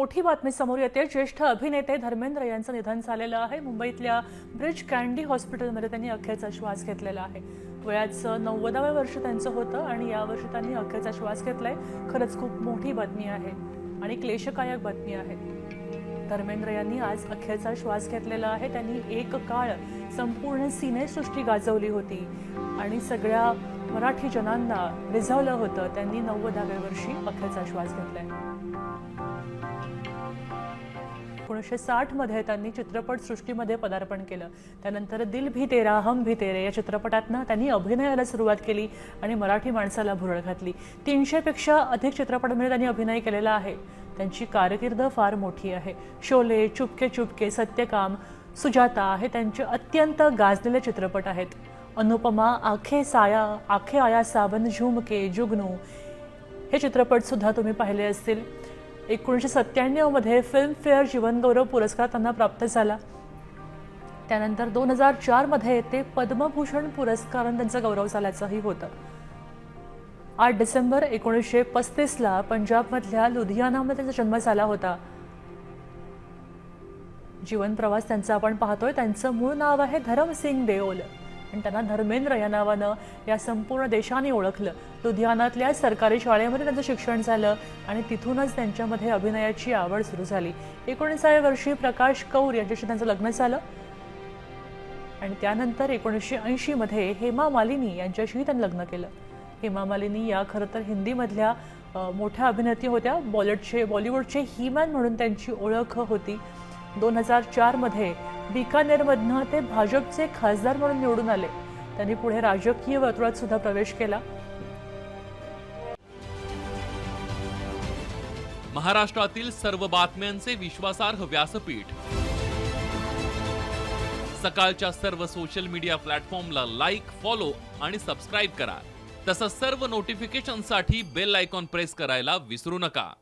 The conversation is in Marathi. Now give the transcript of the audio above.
मोठी बातमी समोर येते। ज्येष्ठ अभिनेते धर्मेंद्र यांचं निधन झालेलं आहे। मुंबईतल्या ब्रिज कँडी हॉस्पिटलमध्ये त्यांनी अखेरचा श्वास घेतलेला आहे। वयाचं 90व्या वर्ष त्यांचं होतं आणि यावर्षी त्यांनी अखेरचा श्वास घेतलाय। खरंच खूप मोठी बातमी आहे आणि क्लेशदायक बातमी आहे। धर्मेंद्र यांनी आज अखेरचा श्वास घेतलेला आहे। त्यांनी एक काळ संपूर्ण सिनेसृष्टी गाजवली होती आणि सगळ्या मराठी जनांना रिझवलं होतं। त्यांनी 90व्या वर्षी अखेरचा श्वास घेतलाय। 1960 मध्ये त्यांनी चित्रपट सृष्टीमध्ये पदार्पण केलं। त्यानंतर दिल भी तेरा हम भी तेरे या चित्रपटातनं त्यांनी अभिनयाला सुरुवात केली आणि मराठी माणसाला भुरळ घातली। 300 पेक्षा अधिक चित्रपटांमध्ये त्यांनी अभिनय केलेला आहे। त्यांची कारकीर्द फार मोठी आहे। शोले, चुपके चुपके, सत्यकाम, सुजाता हे त्यांचे अत्यंत गाजलेले चित्रपट आहेत। अनुपमा, आखे आया सावन, झुमके, जुगनू हे चित्रपट सुद्धा तुम्ही पाहिले असतील। 1997 मध्ये फिल्मफेअर जीवनगौरव पुरस्कार त्यांना प्राप्त झाला। त्यानंतर 2004 मध्ये ते पद्मभूषण पुरस्काराने त्यांचा गौरव झाल्याचंही होतं। 8 डिसेंबर 1935 ला पंजाबमधल्या लुधियानामध्ये त्यांचा जन्म झाला होता। जीवन प्रवास त्यांचा आपण पाहतोय। त्यांचं मूळ नाव आहे धरमसिंग देओल आणि त्यांना धर्मेंद्र या नावानं या संपूर्ण देशाने ओळखलं। लुधियानातल्या सरकारी शाळेमध्ये त्यांचं शिक्षण झालं आणि तिथूनच त्यांच्यामध्ये अभिनयाची आवड सुरू झाली। 19व्या वर्षी प्रकाश कौर यांच्याशी त्यांचं लग्न झालं आणि त्यानंतर 1980 मध्ये हेमा मालिनी यांच्याशी त्यांनी लग्न केलं। हेमा मालिनी या खरं तर हिंदीमधल्या मोठ्या अभिनेत्री होत्या। बॉलिवूडचे हीमॅन म्हणून त्यांची ओळख होती। 2004 मध्ये बिकानेरमधनं ते भाजपचे खासदार म्हणून निवडून आले। त्यांनी पुढे राजकीय वर्तुळात सुद्धा प्रवेश केला। महाराष्ट्रातील सर्व बातम्यांचे विश्वासार्ह व्यासपीठ सकाळच्या सर्व सोशल मीडिया प्लॅटफॉर्मला लाईक, फॉलो आणि सबस्क्राईब करा। तसंच सर्व नोटिफिकेशनसाठी बेल आयकॉन प्रेस करायला विसरू नका।